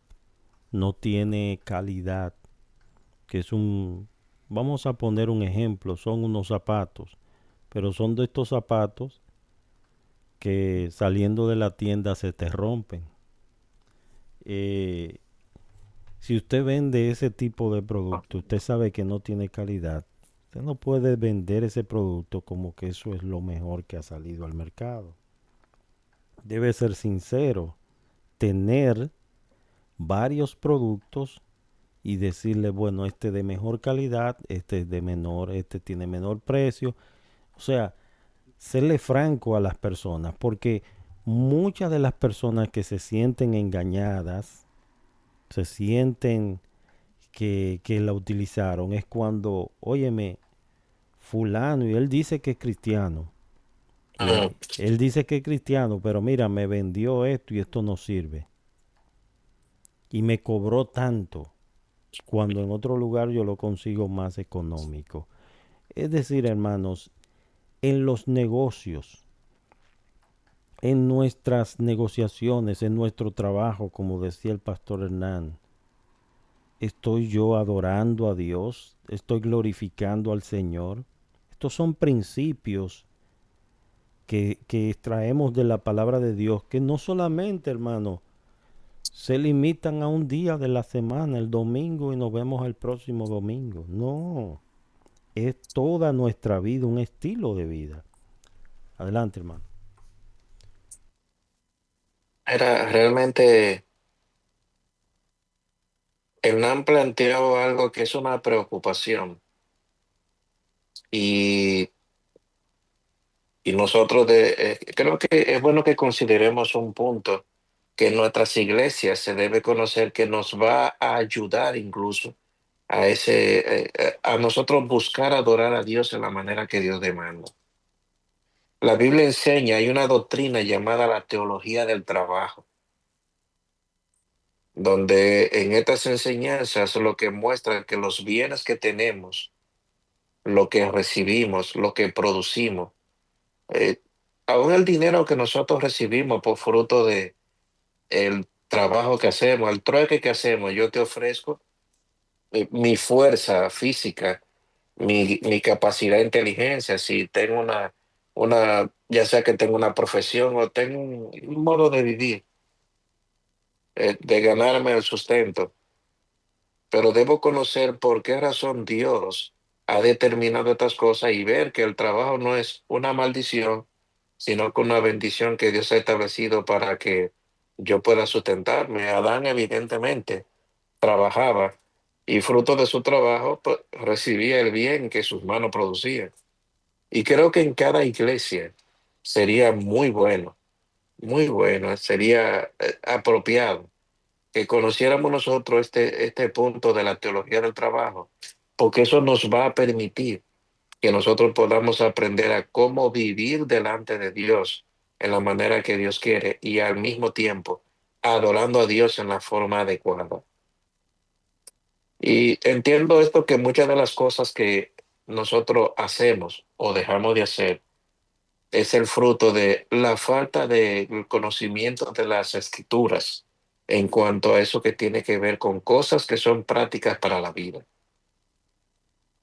no tiene calidad, que es vamos a poner un ejemplo, son unos zapatos, pero son de estos zapatos que saliendo de la tienda se te rompen. Eh, si usted vende ese tipo de producto, usted sabe que no tiene calidad. Usted no puede vender ese producto como que eso es lo mejor que ha salido al mercado. Debe ser sincero, tener varios productos y decirle, bueno, este de mejor calidad, este es de menor, este tiene menor precio. O sea, serle franco a las personas, porque muchas de las personas que se sienten engañadas, se sienten que la utilizaron es cuando, óyeme, fulano, y él dice que es cristiano. Ajá. Él dice que es cristiano, pero mira, me vendió esto y esto no sirve. Y me cobró tanto, cuando en otro lugar yo lo consigo más económico. Es decir, hermanos, en los negocios, en nuestras negociaciones, en nuestro trabajo, como decía el pastor Hernán, ¿estoy yo adorando a Dios? ¿Estoy glorificando al Señor? Estos son principios que extraemos de la palabra de Dios, que no solamente, hermano, se limitan a un día de la semana, el domingo, y nos vemos el próximo domingo. No, es toda nuestra vida, un estilo de vida. Adelante, hermano. Era realmente, Hernán planteó algo que es una preocupación y, y nosotros creo que es bueno que consideremos un punto que en nuestras iglesias se debe conocer que nos va a ayudar incluso a nosotros buscar adorar a Dios en la manera que Dios demanda. La Biblia enseña, hay una doctrina llamada la teología del trabajo, donde en estas enseñanzas lo que muestra que los bienes que tenemos, lo que recibimos, lo que producimos, eh, aún el dinero que nosotros recibimos por fruto de el trabajo que hacemos, el trueque que hacemos, yo te ofrezco mi fuerza física, mi capacidad de inteligencia, si tengo ya sea que tengo una profesión o tengo un modo de vivir, de ganarme el sustento, pero debo conocer por qué razón Dios ha determinado estas cosas y ver que el trabajo no es una maldición, sino que una bendición que Dios ha establecido para que yo pueda sustentarme. Adán evidentemente trabajaba y fruto de su trabajo pues, recibía el bien que sus manos producían. Y creo que en cada iglesia sería muy bueno, sería apropiado que conociéramos nosotros este punto de la teología del trabajo, porque eso nos va a permitir que nosotros podamos aprender a cómo vivir delante de Dios en la manera que Dios quiere y al mismo tiempo adorando a Dios en la forma adecuada. Y entiendo esto que muchas de las cosas que nosotros hacemos o dejamos de hacer es el fruto de la falta de conocimiento de las escrituras en cuanto a eso que tiene que ver con cosas que son prácticas para la vida.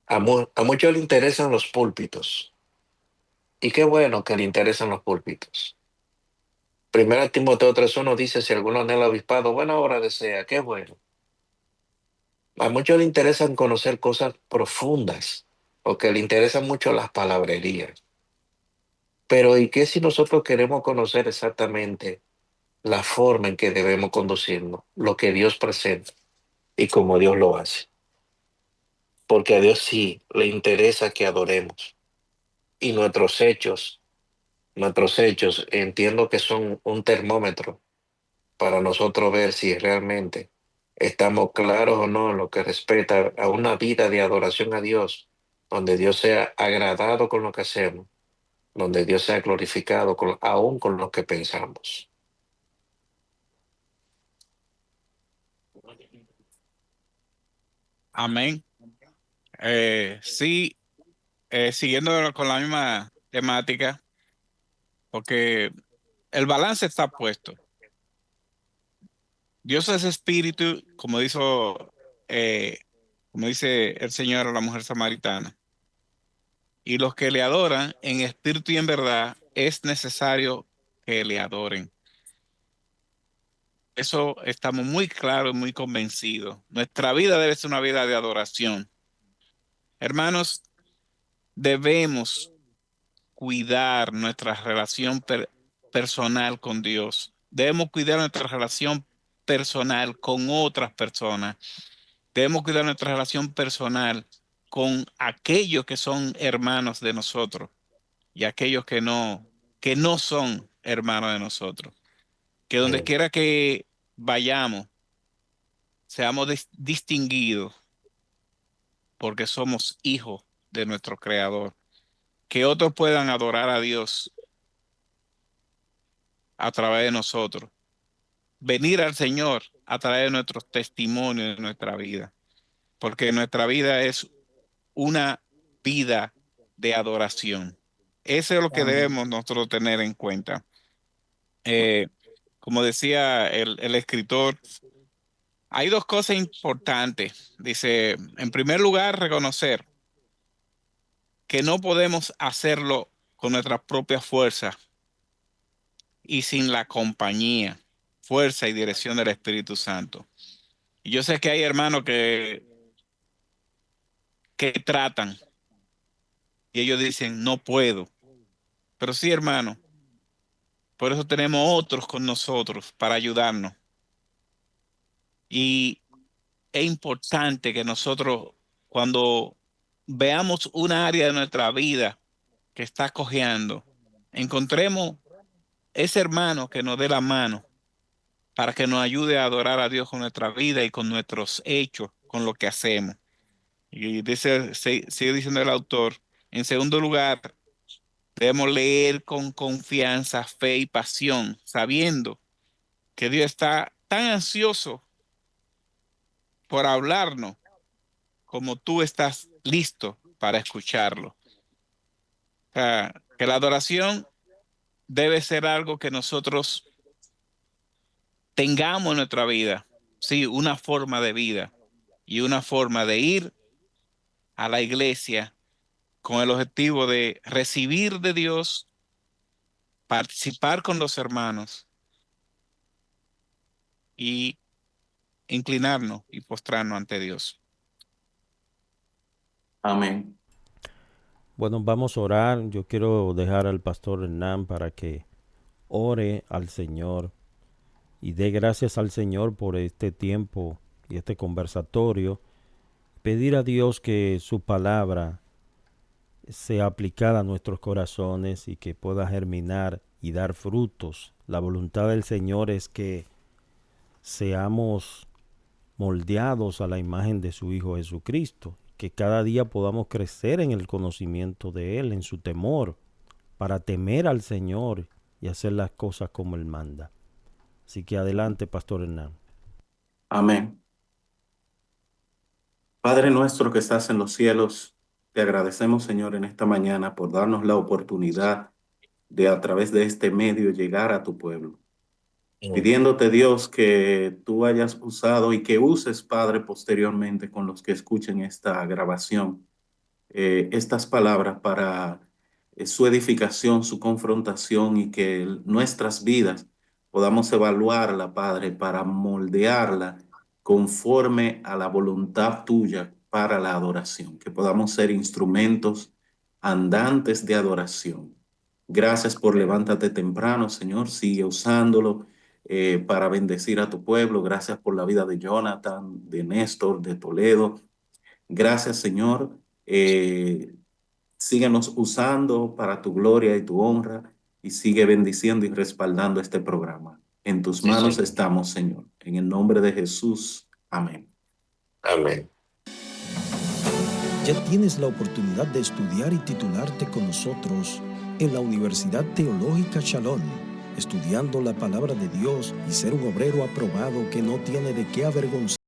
A muchos le interesan los púlpitos y qué bueno que le interesan los púlpitos. Primera Timoteo 3:1 dice, si alguno anhela obispado, buena hora desea, qué bueno. A muchos le interesan conocer cosas profundas porque le interesan mucho las palabrerías. Pero ¿y qué si nosotros queremos conocer exactamente la forma en que debemos conducirnos, lo que Dios presenta y cómo Dios lo hace? Porque a Dios sí le interesa que adoremos. Y nuestros hechos, entiendo que son un termómetro para nosotros ver si realmente estamos claros o no en lo que respecta a una vida de adoración a Dios, donde Dios sea agradado con lo que hacemos, donde Dios sea glorificado aún con lo que pensamos. Amén. Sí, siguiendo con la misma temática, porque el balance está puesto. Dios es espíritu, eh, como dice el Señor a la mujer samaritana. Y los que le adoran en espíritu y en verdad es necesario que le adoren. Eso estamos muy claros, muy convencidos. Nuestra vida debe ser una vida de adoración. Hermanos, debemos cuidar nuestra relación personal con Dios. Debemos cuidar nuestra relación personal con otras personas. Debemos cuidar nuestra relación personal con aquellos que son hermanos de nosotros y aquellos que no son hermanos de nosotros. Que donde Mm. quiera que vayamos, seamos distinguidos porque somos hijos de nuestro Creador. Que otros puedan adorar a Dios a través de nosotros. Venir al Señor a través de nuestros testimonios de nuestra vida. Porque nuestra vida es una vida de adoración. Eso es lo que Amén. debemos nosotros tener en cuenta. Eh, como decía el escritor, hay dos cosas importantes. Dice, en primer lugar, reconocer que no podemos hacerlo con nuestras propias fuerzas y sin la compañía, fuerza y dirección del Espíritu Santo. Y yo sé que hay hermanos que tratan y ellos dicen, no puedo. Pero sí, hermano, por eso tenemos otros con nosotros para ayudarnos. Y es importante que nosotros, cuando veamos una área de nuestra vida que está cojeando, encontremos ese hermano que nos dé la mano para que nos ayude a adorar a Dios con nuestra vida y con nuestros hechos, con lo que hacemos. Y dice, sigue diciendo el autor, en segundo lugar, debemos leer con confianza, fe y pasión, sabiendo que Dios está tan ansioso por hablarnos como tú estás listo para escucharlo. O sea, que la adoración debe ser algo que nosotros tengamos en nuestra vida, sí, una forma de vida y una forma de ir a la iglesia con el objetivo de recibir de Dios, participar con los hermanos y inclinarnos y postrarnos ante Dios. Amén. Bueno, vamos a orar. Yo quiero dejar al pastor Hernán para que ore al Señor y dé gracias al Señor por este tiempo y este conversatorio. Pedir a Dios que su palabra sea aplicada a nuestros corazones y que pueda germinar y dar frutos. La voluntad del Señor es que seamos moldeados a la imagen de su Hijo Jesucristo, que cada día podamos crecer en el conocimiento de Él, en su temor, para temer al Señor y hacer las cosas como Él manda. Así que adelante, Pastor Hernán. Amén. Padre nuestro que estás en los cielos, te agradecemos, Señor, en esta mañana por darnos la oportunidad de a través de este medio llegar a tu pueblo. Pidiéndote, Dios, que tú hayas usado y que uses, Padre, posteriormente con los que escuchen esta grabación, estas palabras para su edificación, su confrontación y que nuestras vidas podamos evaluarla, Padre, para moldearla conforme a la voluntad tuya para la adoración, que podamos ser instrumentos andantes de adoración. Gracias por levántate temprano, Señor, sigue usándolo para bendecir a tu pueblo. Gracias por la vida de Jonathan, de Néstor, de Toledo. Gracias, Señor. Síguenos usando para tu gloria y tu honra y sigue bendiciendo y respaldando este programa. En tus Sí, manos Señor. estamos, Señor. En el nombre de Jesús. Amén. Amén. Ya tienes la oportunidad de estudiar y titularte con nosotros en la Universidad Teológica Shalom, estudiando la palabra de Dios y ser un obrero aprobado que no tiene de qué avergonzarse.